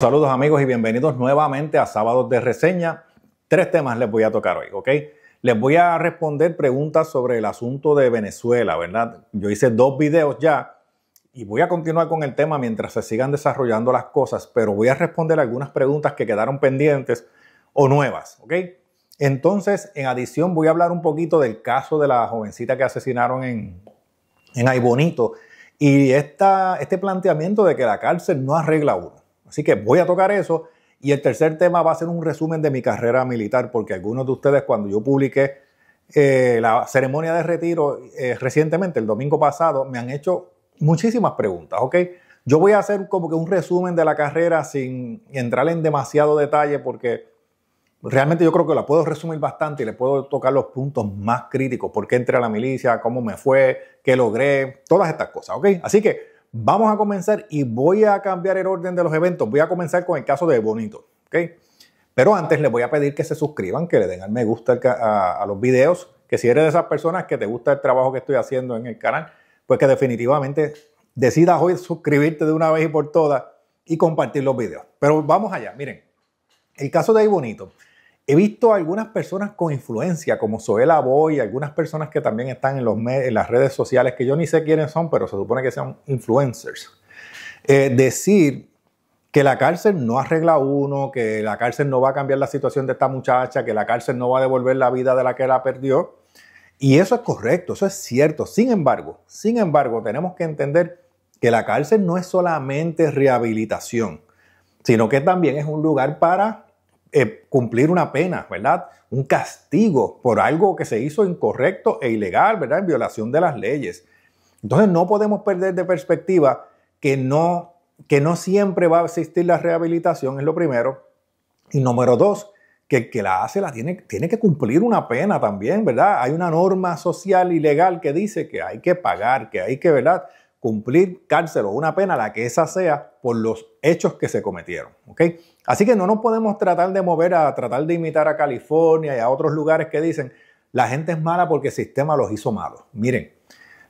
Saludos amigos y bienvenidos nuevamente a Sábados de Reseña. 3 temas les voy a tocar hoy, ¿ok? Les voy a responder preguntas sobre el asunto de Venezuela, ¿verdad? Yo hice 2 videos ya y voy a continuar con el tema mientras se sigan desarrollando las cosas, pero voy a responder algunas preguntas que quedaron pendientes o nuevas, ¿ok? Entonces, en adición, voy a hablar un poquito del caso de la jovencita que asesinaron en Aybonito y este planteamiento de que la cárcel no arregla uno. Así que voy a tocar eso. Y el tercer tema va a ser un resumen de mi carrera militar, porque algunos de ustedes, cuando yo publiqué la ceremonia de retiro recientemente, el domingo pasado, me han hecho muchísimas preguntas, ¿ok? Yo voy a hacer como que un resumen de la carrera sin entrar en demasiado detalle, porque realmente yo creo que la puedo resumir bastante y le puedo tocar los puntos más críticos, por qué entré a la milicia, cómo me fue, qué logré, todas estas cosas, ¿ok? Así que vamos a comenzar y voy a cambiar el orden de los eventos. Voy a comenzar con el caso de Aybonito, ¿ok? Pero antes les voy a pedir que se suscriban, que le den al me gusta a los videos, que si eres de esas personas que te gusta el trabajo que estoy haciendo en el canal, pues que definitivamente decidas hoy suscribirte de una vez y por todas y compartir los videos. Pero vamos allá, miren, el caso de Aybonito. He visto a algunas personas con influencia, como Zoela Boy, algunas personas que también están en las redes sociales, que yo ni sé quiénes son, pero se supone que sean influencers, decir que la cárcel no arregla a uno, que la cárcel no va a cambiar la situación de esta muchacha, que la cárcel no va a devolver la vida de la que la perdió. Y eso es correcto, eso es cierto. Sin embargo, tenemos que entender que la cárcel no es solamente rehabilitación, sino que también es un lugar para cumplir una pena, ¿verdad? Un castigo por algo que se hizo incorrecto e ilegal, ¿verdad? En violación de las leyes. Entonces no podemos perder de perspectiva que no siempre va a existir la rehabilitación, es lo primero. Y número 2, que el que la hace tiene que cumplir una pena también, ¿verdad? Hay una norma social y legal que dice que hay que pagar, que hay que, ¿verdad?, cumplir cárcel o una pena, la que esa sea, por los hechos que se cometieron, ¿ok? Así que no nos podemos tratar de mover a tratar de imitar a California y a otros lugares que dicen la gente es mala porque el sistema los hizo malos. Miren,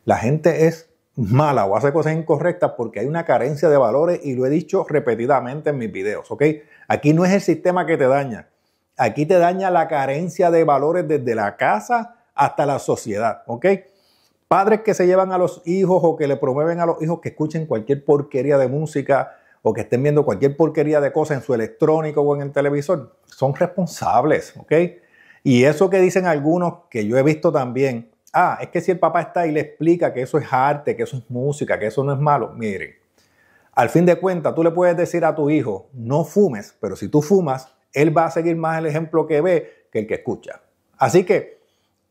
la gente es mala o hace cosas incorrectas porque hay una carencia de valores y lo he dicho repetidamente en mis videos, ¿ok? Aquí no es el sistema que te daña, aquí te daña la carencia de valores desde la casa hasta la sociedad, ¿ok? Padres que se llevan a los hijos o que le promueven a los hijos que escuchen cualquier porquería de música o que estén viendo cualquier porquería de cosas en su electrónico o en el televisor, son responsables, ¿ok? Y eso que dicen algunos, que yo he visto también, es que si el papá está y le explica que eso es arte, que eso es música, que eso no es malo, miren, al fin de cuentas tú le puedes decir a tu hijo, no fumes, pero si tú fumas, él va a seguir más el ejemplo que ve que el que escucha. Así que,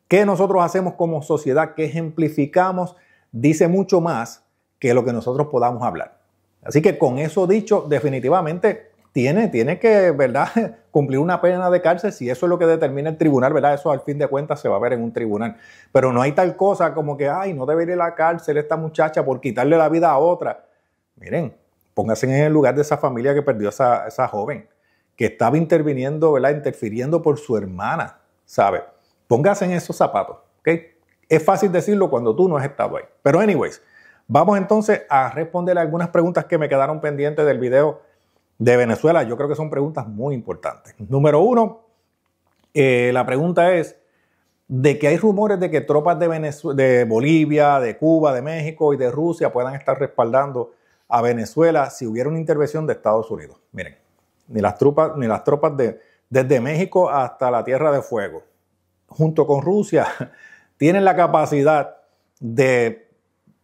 ¿qué nosotros hacemos como sociedad? ¿Qué ejemplificamos? Dice mucho más que lo que nosotros podamos hablar. Así que con eso dicho, definitivamente tiene que, ¿verdad?, cumplir una pena de cárcel si eso es lo que determina el tribunal, ¿verdad? Eso al fin de cuentas se va a ver en un tribunal. Pero no hay tal cosa como que, no debe ir a la cárcel esta muchacha por quitarle la vida a otra. Miren, pónganse en el lugar de esa familia que perdió a esa joven, que estaba interviniendo, ¿verdad?, interfiriendo por su hermana, ¿sabe? Póngase en esos zapatos, ¿ok? Es fácil decirlo cuando tú no has estado ahí. Pero anyways, vamos entonces a responder algunas preguntas que me quedaron pendientes del video de Venezuela. Yo creo que son preguntas muy importantes. Número 1, la pregunta es de que hay rumores de que tropas de Bolivia, de Cuba, de México y de Rusia puedan estar respaldando a Venezuela si hubiera una intervención de Estados Unidos. Miren, ni las tropas desde México hasta la Tierra de Fuego, junto con Rusia, tienen la capacidad de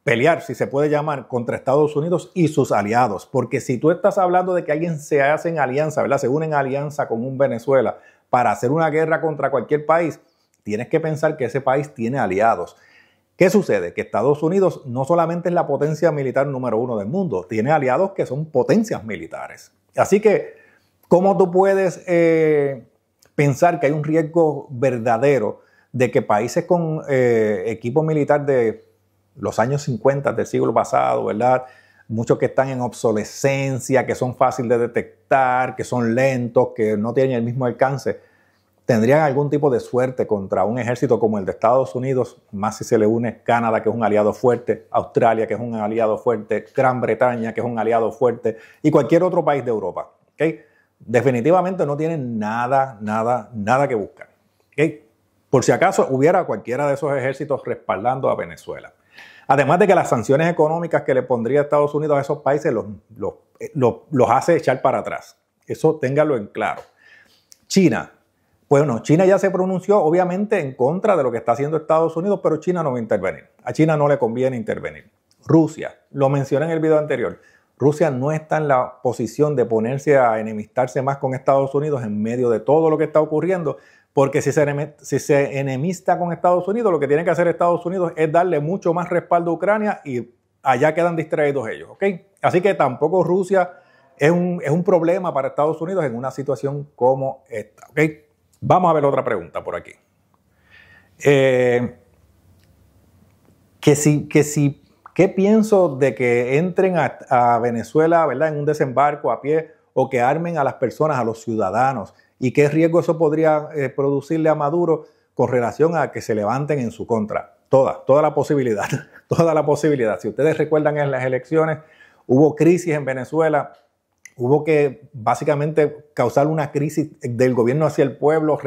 pelear, si se puede llamar, contra Estados Unidos y sus aliados. Porque si tú estás hablando de que alguien se hace en alianza, ¿verdad?, se une en alianza con un Venezuela para hacer una guerra contra cualquier país, tienes que pensar que ese país tiene aliados. ¿Qué sucede? Que Estados Unidos no solamente es la potencia militar número 1 del mundo, tiene aliados que son potencias militares. Así que, ¿cómo tú puedes pensar que hay un riesgo verdadero de que países con equipo militar de los años 50 del siglo pasado, ¿verdad?, muchos que están en obsolescencia, que son fáciles de detectar, que son lentos, que no tienen el mismo alcance, tendrían algún tipo de suerte contra un ejército como el de Estados Unidos, más si se le une Canadá, que es un aliado fuerte, Australia, que es un aliado fuerte, Gran Bretaña, que es un aliado fuerte, y cualquier otro país de Europa. ¿ok? Definitivamente no tienen nada que buscar, ¿ok? Por si acaso hubiera cualquiera de esos ejércitos respaldando a Venezuela. Además de que las sanciones económicas que le pondría Estados Unidos a esos países los hace echar para atrás. Eso téngalo en claro. China. Bueno, China ya se pronunció obviamente en contra de lo que está haciendo Estados Unidos, pero China no va a intervenir. A China no le conviene intervenir. Rusia, lo mencioné en el video anterior. Rusia no está en la posición de ponerse a enemistarse más con Estados Unidos en medio de todo lo que está ocurriendo, porque si se enemista con Estados Unidos, lo que tiene que hacer Estados Unidos es darle mucho más respaldo a Ucrania y allá quedan distraídos ellos, ¿ok? Así que tampoco Rusia es un problema para Estados Unidos en una situación como esta, ¿ok? Vamos a ver otra pregunta por aquí. ¿Qué pienso de que entren a Venezuela, ¿verdad?, en un desembarco a pie o que armen a las personas, a los ciudadanos? ¿Y qué riesgo eso podría producirle a Maduro con relación a que se levanten en su contra? Toda la posibilidad, toda la posibilidad. Si ustedes recuerdan en las elecciones, hubo crisis en Venezuela, hubo que básicamente causar una crisis del gobierno hacia el pueblo,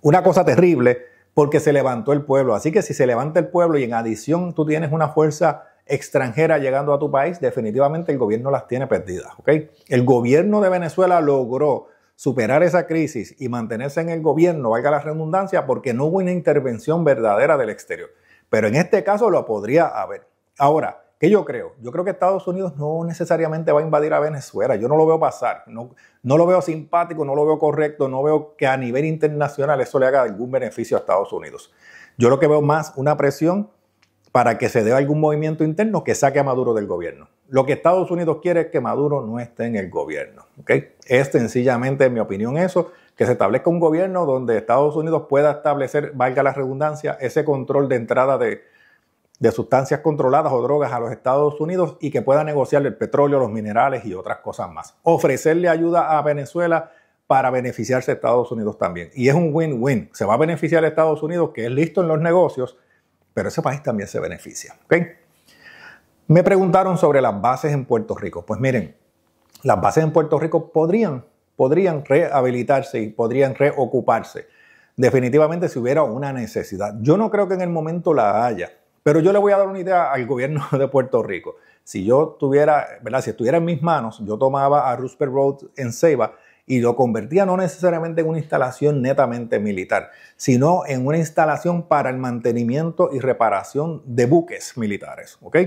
una cosa terrible, porque se levantó el pueblo. Así que si se levanta el pueblo y en adición tú tienes una fuerza extranjera llegando a tu país, definitivamente el gobierno las tiene perdidas, ¿ok? El gobierno de Venezuela logró superar esa crisis y mantenerse en el gobierno, valga la redundancia, porque no hubo una intervención verdadera del exterior. Pero en este caso lo podría haber. Ahora, ¿qué yo creo? Yo creo que Estados Unidos no necesariamente va a invadir a Venezuela. Yo no lo veo pasar. No lo veo simpático, no lo veo correcto, no veo que a nivel internacional eso le haga algún beneficio a Estados Unidos. Yo lo que veo más una presión para que se dé algún movimiento interno que saque a Maduro del gobierno. Lo que Estados Unidos quiere es que Maduro no esté en el gobierno, ¿ok? Es sencillamente, en mi opinión, eso, que se establezca un gobierno donde Estados Unidos pueda establecer, valga la redundancia, ese control de entrada de sustancias controladas o drogas a los Estados Unidos y que pueda negociar el petróleo, los minerales y otras cosas más. Ofrecerle ayuda a Venezuela para beneficiarse a Estados Unidos también. Y es un win-win. Se va a beneficiar a Estados Unidos, que es listo en los negocios, pero ese país también se beneficia, ¿ok? Me preguntaron sobre las bases en Puerto Rico. Pues miren, las bases en Puerto Rico podrían rehabilitarse y podrían reocuparse. Definitivamente si hubiera una necesidad. Yo no creo que en el momento la haya, pero yo le voy a dar una idea al gobierno de Puerto Rico. Si yo tuviera, ¿verdad?, si estuviera en mis manos, yo tomaba a Roosevelt Road en Ceiba y lo convertía no necesariamente en una instalación netamente militar, sino en una instalación para el mantenimiento y reparación de buques militares, ¿ok?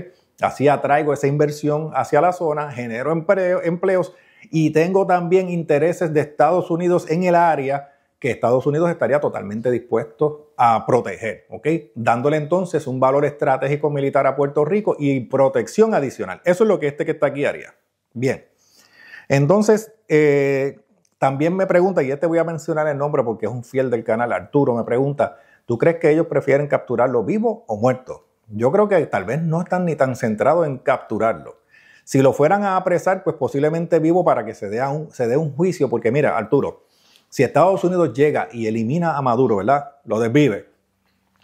Así atraigo esa inversión hacia la zona, genero empleos y tengo también intereses de Estados Unidos en el área que Estados Unidos estaría totalmente dispuesto a proteger, ¿ok? Dándole entonces un valor estratégico militar a Puerto Rico y protección adicional. Eso es lo que que está aquí haría. Bien. Entonces, también me pregunta, y voy a mencionar el nombre porque es un fiel del canal, Arturo, me pregunta, ¿tú crees que ellos prefieren capturarlo vivo o muerto? Yo creo que tal vez no están ni tan centrados en capturarlo. Si lo fueran a apresar, pues posiblemente vivo para que se dé un juicio, porque mira, Arturo, si Estados Unidos llega y elimina a Maduro, ¿verdad?, lo desvive,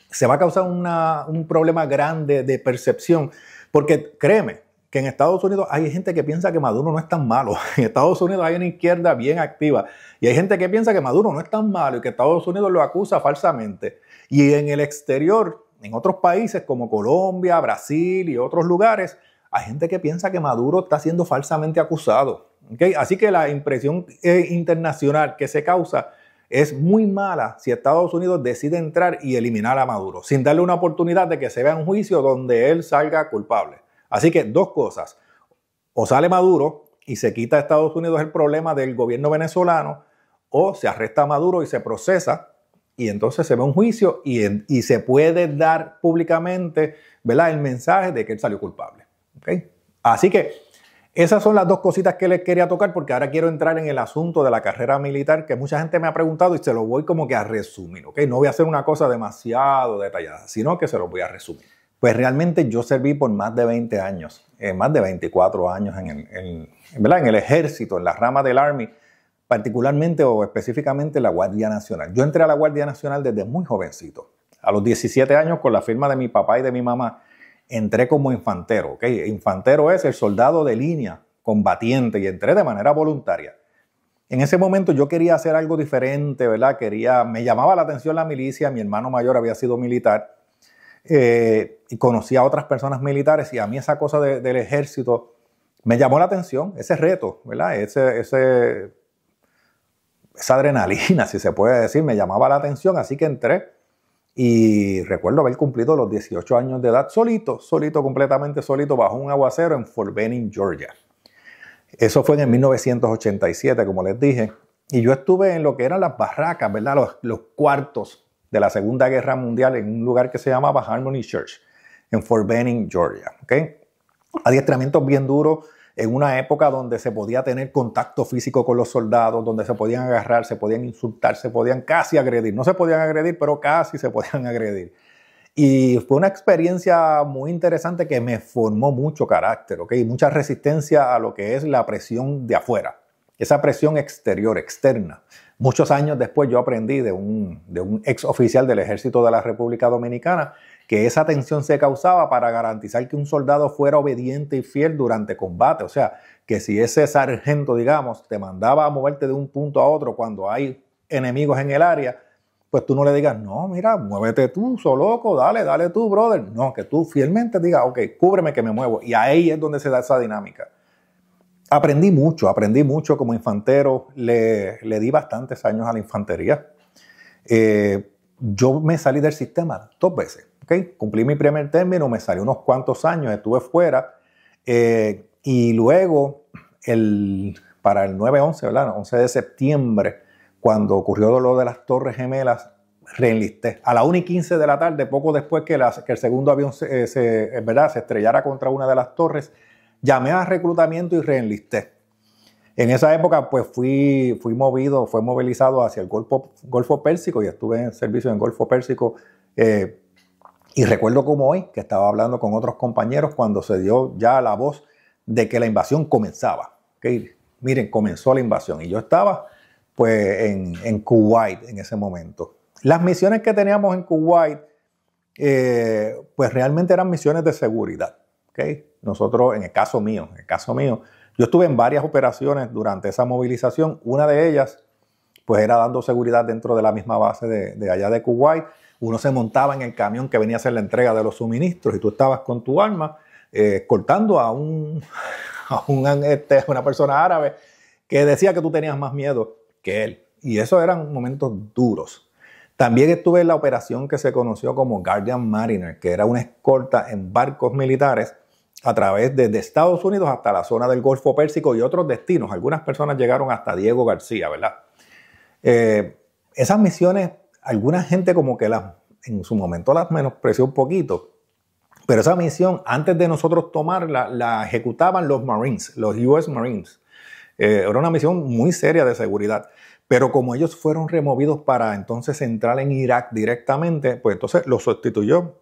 se va a causar un problema grande de percepción, porque créeme que en Estados Unidos hay gente que piensa que Maduro no es tan malo. En Estados Unidos hay una izquierda bien activa y hay gente que piensa que Maduro no es tan malo y que Estados Unidos lo acusa falsamente. Y en el exterior, en otros países como Colombia, Brasil y otros lugares, hay gente que piensa que Maduro está siendo falsamente acusado. ¿Okay? Así que la impresión internacional que se causa es muy mala si Estados Unidos decide entrar y eliminar a Maduro, sin darle una oportunidad de que se vea un juicio donde él salga culpable. Así que dos cosas, o sale Maduro y se quita a Estados Unidos el problema del gobierno venezolano, o se arresta a Maduro y se procesa, y entonces se ve un juicio y se puede dar públicamente, ¿verdad?, el mensaje de que él salió culpable. ¿Okay? Así que esas son las dos cositas que les quería tocar, porque ahora quiero entrar en el asunto de la carrera militar, que mucha gente me ha preguntado y se lo voy como que a resumir. ¿Okay? No voy a hacer una cosa demasiado detallada, sino que se lo voy a resumir. Pues realmente yo serví por más de 20 años, más de 24 años ¿verdad?, en el ejército, en la rama del Army, particularmente o específicamente la Guardia Nacional. Yo entré a la Guardia Nacional desde muy jovencito. A los 17 años, con la firma de mi papá y de mi mamá, entré como infantero. ¿Okay? Infantero es el soldado de línea, combatiente y entré de manera voluntaria. En ese momento yo quería hacer algo diferente, ¿verdad? Me llamaba la atención la milicia, mi hermano mayor había sido militar y conocía a otras personas militares y a mí esa cosa del ejército me llamó la atención, ese reto, ¿verdad? Esa adrenalina, si se puede decir, me llamaba la atención, así que entré y recuerdo haber cumplido los 18 años de edad solito, completamente solito, bajo un aguacero en Fort Benning, Georgia. Eso fue en 1987, como les dije, y yo estuve en lo que eran las barracas, ¿verdad? Los cuartos de la Segunda Guerra Mundial en un lugar que se llamaba Harmony Church, en Fort Benning, Georgia, ¿ok? Adiestramientos bien duros en una época donde se podía tener contacto físico con los soldados, donde se podían agarrar, se podían insultar, se podían casi agredir. No se podían agredir, pero casi se podían agredir. Y fue una experiencia muy interesante que me formó mucho carácter, ¿ok? Mucha resistencia a lo que es la presión de afuera, esa presión exterior, externa. Muchos años después yo aprendí de un ex oficial del Ejército de la República Dominicana que esa tensión se causaba para garantizar que un soldado fuera obediente y fiel durante combate. O sea, que si ese sargento, digamos, te mandaba a moverte de un punto a otro cuando hay enemigos en el área, pues tú no le digas, no, mira, muévete tú, loco, dale tú, brother. No, que tú fielmente digas, ok, cúbreme que me muevo. Y ahí es donde se da esa dinámica. Aprendí mucho como infantero. Le di bastantes años a la infantería. Yo me salí del sistema 2 veces. ¿Okay? Cumplí mi primer término, me salí unos cuantos años, estuve fuera y luego para el 9/11, ¿verdad? 11 de septiembre, cuando ocurrió lo de las Torres Gemelas, reenlisté. A la 1:15 de la tarde, poco después que el segundo avión se estrellara contra una de las torres, llamé a reclutamiento y reenlisté. En esa época pues fui movilizado hacia el Golfo Pérsico y estuve en servicio en el Golfo Pérsico. Y recuerdo como hoy que estaba hablando con otros compañeros cuando se dio ya la voz de que la invasión comenzaba. ¿Okay? Miren, comenzó la invasión y yo estaba pues en Kuwait en ese momento. Las misiones que teníamos en Kuwait pues realmente eran misiones de seguridad. ¿Okay? Nosotros, en el caso mío, yo estuve en varias operaciones durante esa movilización. Una de ellas pues era dando seguridad dentro de la misma base de allá de Kuwait. Uno se montaba en el camión que venía a hacer la entrega de los suministros y tú estabas con tu arma cortando a una persona árabe que decía que tú tenías más miedo que él. Y esos eran momentos duros. También estuve en la operación que se conoció como Guardian Mariner, que era una escolta en barcos militares a través desde Estados Unidos hasta la zona del Golfo Pérsico y otros destinos. Algunas personas llegaron hasta Diego García, ¿verdad? Esas misiones, alguna gente como que en su momento las menospreció un poquito, pero esa misión, antes de nosotros tomarla, la ejecutaban los Marines, los US Marines. Era una misión muy seria de seguridad, pero como ellos fueron removidos para entonces entrar en Irak directamente, pues entonces los sustituyeron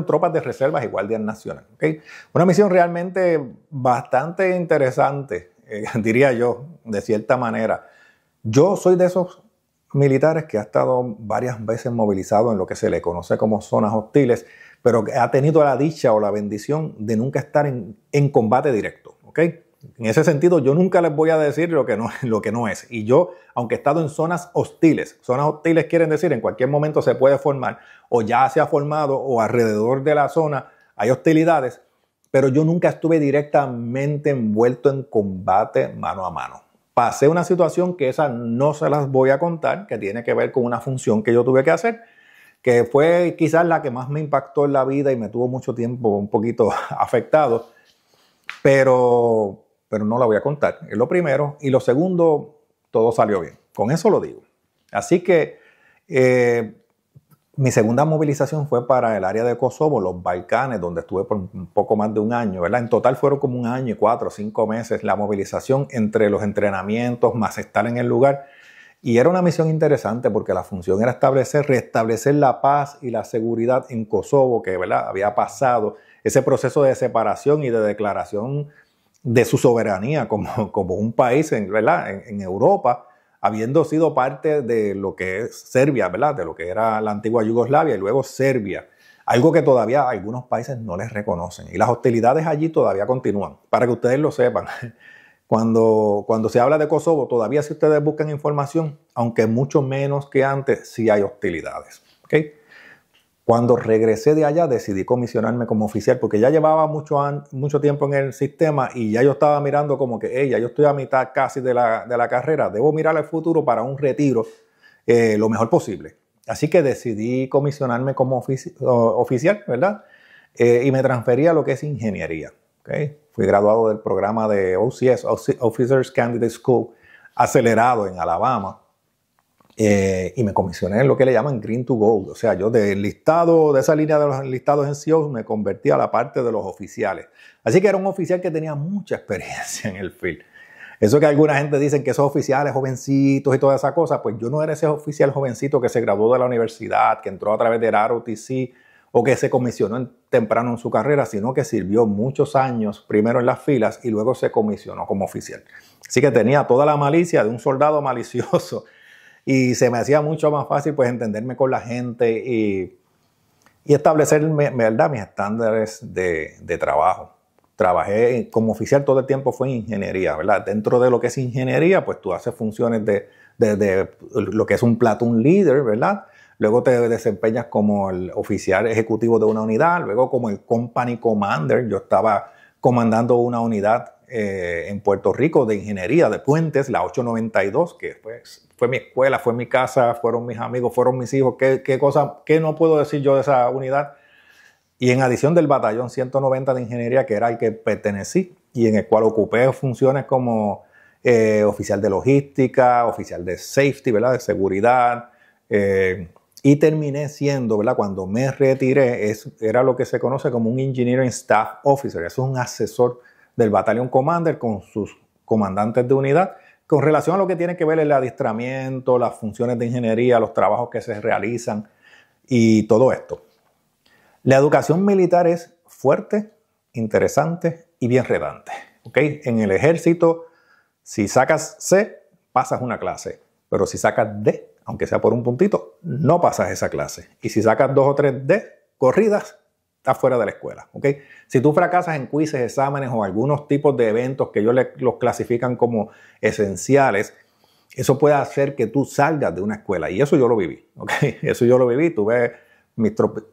tropas de reservas y guardias nacionales. ¿Okay? Una misión realmente bastante interesante, diría yo, de cierta manera. Yo soy de esos militares que ha estado varias veces movilizado en lo que se le conoce como zonas hostiles, pero que ha tenido la dicha o la bendición de nunca estar en combate directo. ¿Okay? En ese sentido, yo nunca les voy a decir lo que no es. Y yo, aunque he estado en zonas hostiles quieren decir en cualquier momento se puede formar, o ya se ha formado, o alrededor de la zona hay hostilidades, pero yo nunca estuve directamente envuelto en combate mano a mano. Pasé una situación que esa no se las voy a contar, que tiene que ver con una función que yo tuve que hacer, que fue quizás la que más me impactó en la vida y me tuvo mucho tiempo un poquito afectado, pero no la voy a contar. Es lo primero. Y lo segundo, todo salió bien. Con eso lo digo. Así que mi segunda movilización fue para el área de Kosovo, los Balcanes, donde estuve por un poco más de un año, ¿verdad? En total fueron como 1 año y 4 o 5 meses la movilización entre los entrenamientos más estar en el lugar. Y era una misión interesante porque la función era restablecer la paz y la seguridad en Kosovo, que, ¿verdad?, había pasado ese proceso de separación y de declaración de su soberanía como un país, ¿verdad?, en Europa, habiendo sido parte de lo que es Serbia, ¿verdad?, de lo que era la antigua Yugoslavia y luego Serbia, Algo que todavía a algunos países no les reconocen. Y las hostilidades allí todavía continúan, para que ustedes lo sepan. Cuando se habla de Kosovo, todavía si ustedes buscan información, aunque mucho menos que antes, sí hay hostilidades. ¿Okay? Cuando regresé de allá, decidí comisionarme como oficial, porque ya llevaba mucho tiempo en el sistema y ya yo estaba mirando como que, ya yo estoy a mitad casi de la carrera, debo mirar al futuro para un retiro lo mejor posible. Así que decidí comisionarme como oficial, ¿verdad? Y me transferí a lo que es ingeniería. ¿Okay? Fui graduado del programa de OCS, Officers Candidate School, acelerado en Alabama. Y me comisioné en lo que le llaman Green to Gold. O sea, yo del listado, de esa línea de los listados en CEOs, me convertí a la parte de los oficiales. Así que era un oficial que tenía mucha experiencia en el field. Eso que alguna gente dice que esos oficiales jovencitos y toda esa cosa, pues yo no era ese oficial jovencito que se graduó de la universidad, que entró a través del ROTC o que se comisionó temprano en su carrera, sino que sirvió muchos años primero en las filas y luego se comisionó como oficial. Así que tenía toda la malicia de un soldado malicioso. Y se me hacía mucho más fácil pues entenderme con la gente y establecer, ¿verdad?, mis estándares de trabajo. Trabajé como oficial todo el tiempo fue en ingeniería, ¿verdad? Dentro de lo que es ingeniería, pues tú haces funciones de lo que es un platoon leader, ¿verdad? Luego te desempeñas como el oficial ejecutivo de una unidad, luego como el company commander. Yo estaba comandando una unidad en Puerto Rico de ingeniería de puentes, la 892, que pues, fue mi escuela, fue mi casa, fueron mis amigos, fueron mis hijos. ¿Qué no puedo decir yo de esa unidad? Y en adición del batallón 190 de ingeniería, que era al que pertenecí y en el cual ocupé funciones como oficial de logística, oficial de safety, ¿verdad?, de seguridad, y terminé siendo, ¿verdad?, cuando me retiré, era lo que se conoce como un Engineering Staff Officer. Eso es un asesor del Battalion Commander con sus comandantes de unidad, con relación a lo que tiene que ver el adiestramiento, las funciones de ingeniería, los trabajos que se realizan y todo esto. La educación militar es fuerte, interesante y bien redante. ¿Okay? En el ejército, si sacas C, pasas una clase, pero si sacas D, aunque sea por un puntito, no pasas esa clase. Y si sacas 2 o 3 D corridas, estás fuera de la escuela. ¿Okay? Si tú fracasas en quizzes, exámenes o algunos tipos de eventos que ellos los clasifican como esenciales, eso puede hacer que tú salgas de una escuela. Y eso yo lo viví. ¿Okay? Eso yo lo viví.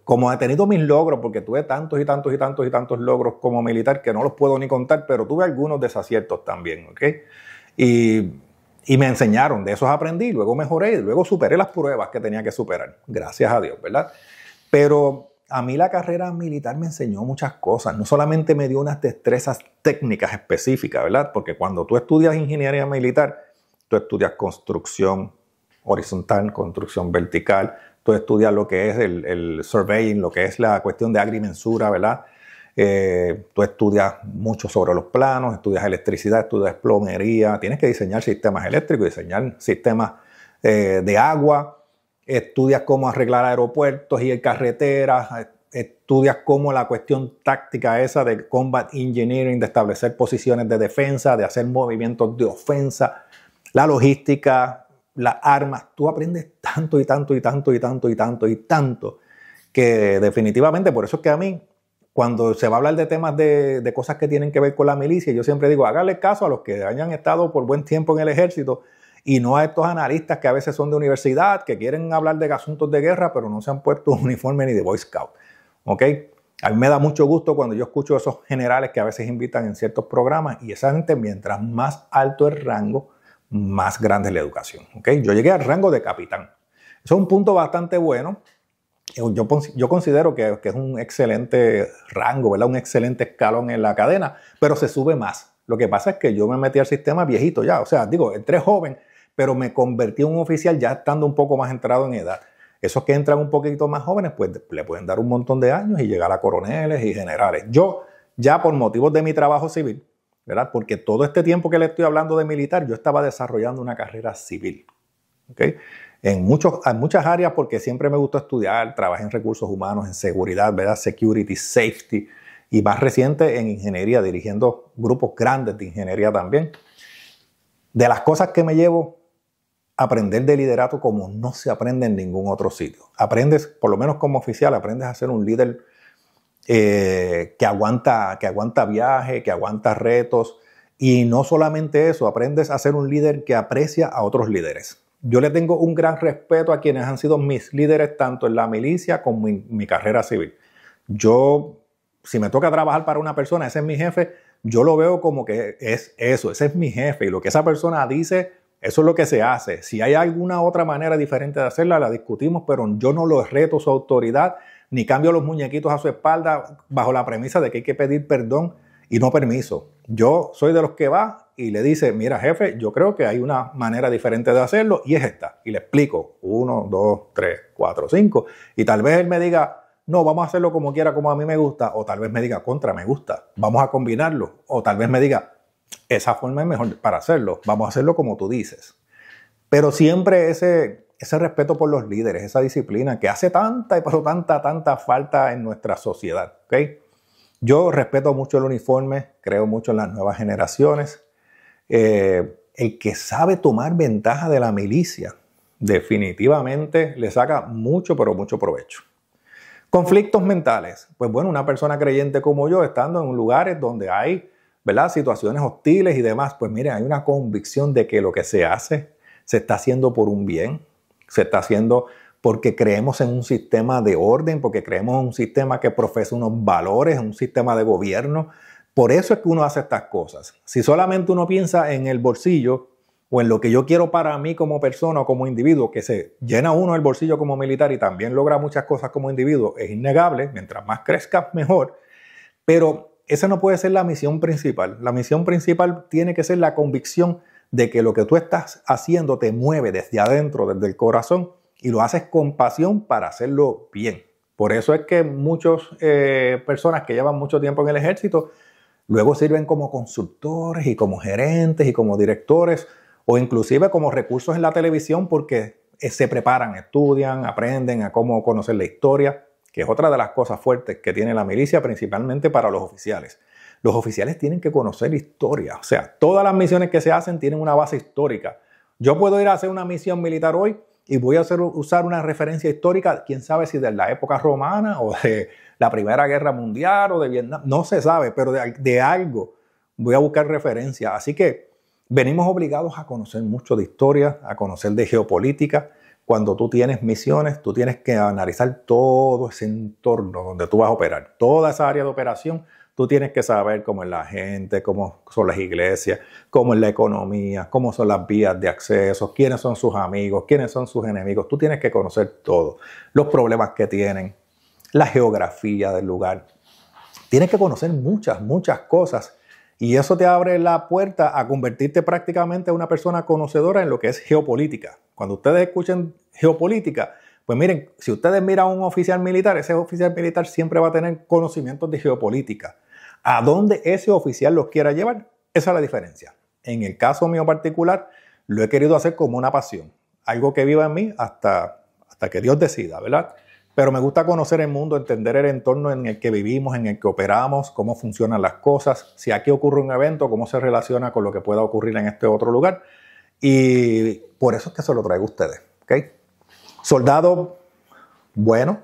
Como he tenido mis logros, porque tuve tantos y tantos y tantos y tantos logros como militar que no los puedo ni contar, pero tuve algunos desaciertos también. ¿Okay? Y me enseñaron, de esos aprendí, luego mejoré y luego superé las pruebas que tenía que superar. Gracias a Dios, ¿verdad? Pero a mí la carrera militar me enseñó muchas cosas. No solamente me dio unas destrezas técnicas específicas, ¿verdad? Porque cuando tú estudias ingeniería militar, tú estudias construcción horizontal, construcción vertical, tú estudias lo que es el surveying, lo que es la cuestión de agrimensura, ¿verdad? Tú estudias mucho sobre los planos, estudias electricidad, estudias plomería, tienes que diseñar sistemas eléctricos, diseñar sistemas de agua, estudias cómo arreglar aeropuertos y carreteras, estudias cómo la cuestión táctica esa de combat engineering, de establecer posiciones de defensa, de hacer movimientos de ofensa, la logística, las armas. Tú aprendes tanto y tanto y tanto y tanto y tanto y tanto que definitivamente, por eso es que a mí, cuando se va a hablar de temas de cosas que tienen que ver con la milicia, yo siempre digo, háganle caso a los que hayan estado por buen tiempo en el ejército y no a estos analistas que a veces son de universidad, que quieren hablar de asuntos de guerra, pero no se han puesto un uniforme ni de Boy Scout. ¿Ok? A mí me da mucho gusto cuando yo escucho a esos generales que a veces invitan en ciertos programas y esa gente, mientras más alto el rango, más grande es la educación. ¿Ok? Yo llegué al rango de capitán. Eso es un punto bastante bueno. Yo considero que es un excelente rango, ¿verdad? Un excelente escalón en la cadena, pero se sube más. Lo que pasa es que yo me metí al sistema viejito ya. O sea, digo, entré joven, pero me convertí en un oficial ya estando un poco más entrado en edad. Esos que entran un poquito más jóvenes, pues le pueden dar un montón de años y llegar a coroneles y generales. Yo, ya por motivos de mi trabajo civil, ¿verdad? Porque todo este tiempo que le estoy hablando de militar, yo estaba desarrollando una carrera civil. ¿Ok? En muchas áreas, porque siempre me gustó estudiar, trabajé en recursos humanos, en seguridad, ¿verdad? Security, safety, y más reciente en ingeniería, dirigiendo grupos grandes de ingeniería también. De las cosas que me llevo aprender de liderato como no se aprende en ningún otro sitio. Aprendes, por lo menos como oficial, aprendes a ser un líder que aguanta viaje, que aguanta retos. Y no solamente eso, aprendes a ser un líder que aprecia a otros líderes. Yo le tengo un gran respeto a quienes han sido mis líderes tanto en la milicia como en mi carrera civil. Yo, si me toca trabajar para una persona, ese es mi jefe, yo lo veo como que es eso, ese es mi jefe y lo que esa persona dice, eso es lo que se hace. Si hay alguna otra manera diferente de hacerla, la discutimos, pero yo no lo reto su autoridad ni cambio los muñequitos a su espalda bajo la premisa de que hay que pedir perdón y no permiso. Yo soy de los que va y le dice, mira jefe, yo creo que hay una manera diferente de hacerlo y es esta. Y le explico, 1, 2, 3, 4, 5. Y tal vez él me diga, no, vamos a hacerlo como quiera, como a mí me gusta. O tal vez me diga, contra, me gusta, vamos a combinarlo. O tal vez me diga, esa forma es mejor para hacerlo, vamos a hacerlo como tú dices. Pero siempre ese respeto por los líderes, esa disciplina que hace tanta falta en nuestra sociedad, ¿ok? Yo respeto mucho el uniforme, creo mucho en las nuevas generaciones. El que sabe tomar ventaja de la milicia definitivamente le saca mucho, pero mucho provecho. Conflictos mentales. Pues bueno, una persona creyente como yo, estando en lugares donde hay, ¿verdad?, situaciones hostiles y demás, pues miren, hay una convicción de que lo que se hace se está haciendo por un bien, se está haciendo porque creemos en un sistema de orden, porque creemos en un sistema que profesa unos valores, un sistema de gobierno. Por eso es que uno hace estas cosas. Si solamente uno piensa en el bolsillo o en lo que yo quiero para mí como persona o como individuo, que se llena uno el bolsillo como militar y también logra muchas cosas como individuo, es innegable, mientras más crezca, mejor. Pero esa no puede ser la misión principal. La misión principal tiene que ser la convicción de que lo que tú estás haciendo te mueve desde adentro, desde el corazón, y lo haces con pasión para hacerlo bien. Por eso es que muchas personas que llevan mucho tiempo en el ejército luego sirven como consultores y como gerentes y como directores o inclusive como recursos en la televisión porque se preparan, estudian, aprenden a cómo conocer la historia, que es otra de las cosas fuertes que tiene la milicia, principalmente para los oficiales. Los oficiales tienen que conocer historia, o sea, todas las misiones que se hacen tienen una base histórica. Yo puedo ir a hacer una misión militar hoy y voy a usar una referencia histórica, quién sabe si de la época romana o de la Primera Guerra Mundial o de Vietnam, no se sabe, pero de algo voy a buscar referencia. Así que venimos obligados a conocer mucho de historia, a conocer de geopolítica. Cuando tú tienes misiones, tú tienes que analizar todo ese entorno donde tú vas a operar, toda esa área de operación. Tú tienes que saber cómo es la gente, cómo son las iglesias, cómo es la economía, cómo son las vías de acceso, quiénes son sus amigos, quiénes son sus enemigos. Tú tienes que conocer todo, los problemas que tienen, la geografía del lugar. Tienes que conocer muchas cosas y eso te abre la puerta a convertirte prácticamente en una persona conocedora en lo que es geopolítica. Cuando ustedes escuchen geopolítica, pues miren, si ustedes miran a un oficial militar, ese oficial militar siempre va a tener conocimientos de geopolítica. ¿A dónde ese oficial los quiera llevar? Esa es la diferencia. En el caso mío particular, lo he querido hacer como una pasión. Algo que viva en mí hasta que Dios decida, ¿verdad? Pero me gusta conocer el mundo, entender el entorno en el que vivimos, en el que operamos, cómo funcionan las cosas, si aquí ocurre un evento, cómo se relaciona con lo que pueda ocurrir en este otro lugar. Y por eso es que se lo traigo a ustedes, ¿ok? Soldado bueno,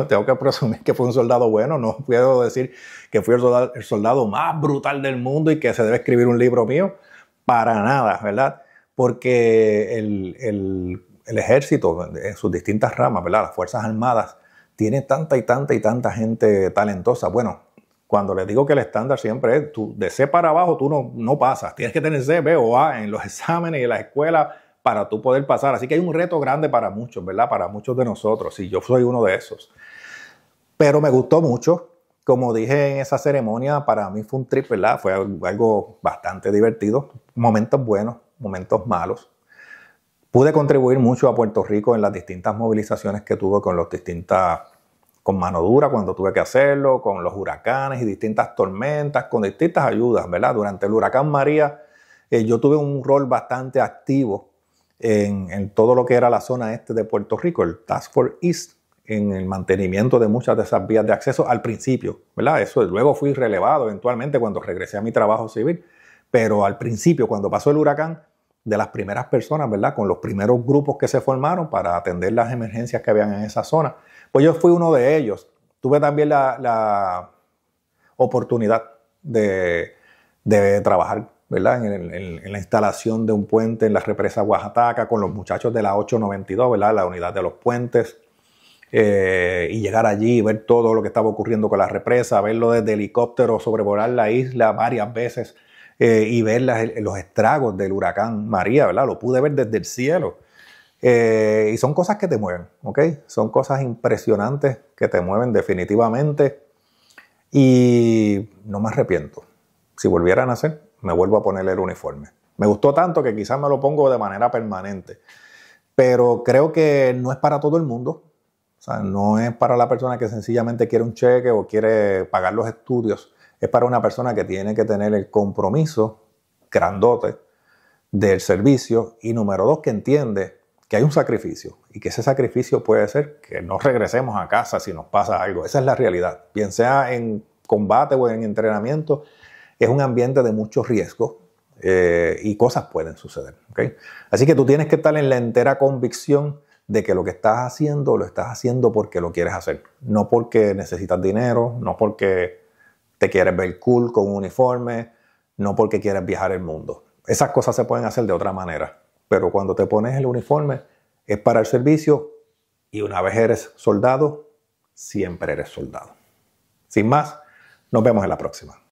tengo que presumir que fue un soldado bueno, no puedo decir que fui el soldado más brutal del mundo y que se debe escribir un libro mío, para nada, ¿verdad? Porque el ejército, en sus distintas ramas, ¿verdad? Las Fuerzas Armadas, tiene tanta gente talentosa. Bueno, cuando les digo que el estándar siempre es, tú, de C para abajo tú no pasas, tienes que tener C, B o A en los exámenes y en las escuelas, para tú poder pasar. Así que hay un reto grande para muchos, ¿verdad? Para muchos de nosotros, y yo soy uno de esos. Pero me gustó mucho. Como dije en esa ceremonia, para mí fue un trip, ¿verdad? Fue algo bastante divertido. Momentos buenos, momentos malos. Pude contribuir mucho a Puerto Rico en las distintas movilizaciones que tuve con mano dura cuando tuve que hacerlo, con los huracanes y distintas tormentas, con distintas ayudas, ¿verdad? Durante el huracán María, yo tuve un rol bastante activo en todo lo que era la zona este de Puerto Rico, el Task Force East, en el mantenimiento de muchas de esas vías de acceso al principio, ¿verdad? Eso luego fui relevado eventualmente cuando regresé a mi trabajo civil, pero al principio, cuando pasó el huracán, de las primeras personas, ¿verdad? Con los primeros grupos que se formaron para atender las emergencias que habían en esa zona. Pues yo fui uno de ellos. Tuve también la oportunidad de trabajar, ¿verdad? En la instalación de un puente en la represa Oaxaca con los muchachos de la 892, ¿verdad? La unidad de los puentes. Y llegar allí y ver todo lo que estaba ocurriendo con la represa, verlo desde helicóptero, sobrevolar la isla varias veces y ver los estragos del huracán María, ¿verdad? Lo pude ver desde el cielo. Y son cosas que te mueven, ¿ok? Son cosas impresionantes que te mueven definitivamente y no me arrepiento. Si volviera a nacer, me vuelvo a poner el uniforme. Me gustó tanto que quizás me lo pongo de manera permanente, pero creo que no es para todo el mundo. O sea, no es para la persona que sencillamente quiere un cheque o quiere pagar los estudios. Es para una persona que tiene que tener el compromiso grandote del servicio y número 2, que entiende que hay un sacrificio y que ese sacrificio puede ser que no regresemos a casa si nos pasa algo. Esa es la realidad. Bien sea en combate o en entrenamiento, es un ambiente de mucho riesgo y cosas pueden suceder. ¿Okay? Así que tú tienes que estar en la entera convicción de que lo que estás haciendo, lo estás haciendo porque lo quieres hacer. No porque necesitas dinero, no porque te quieres ver cool con un uniforme, no porque quieres viajar el mundo. Esas cosas se pueden hacer de otra manera. Pero cuando te pones el uniforme es para el servicio y una vez eres soldado, siempre eres soldado. Sin más, nos vemos en la próxima.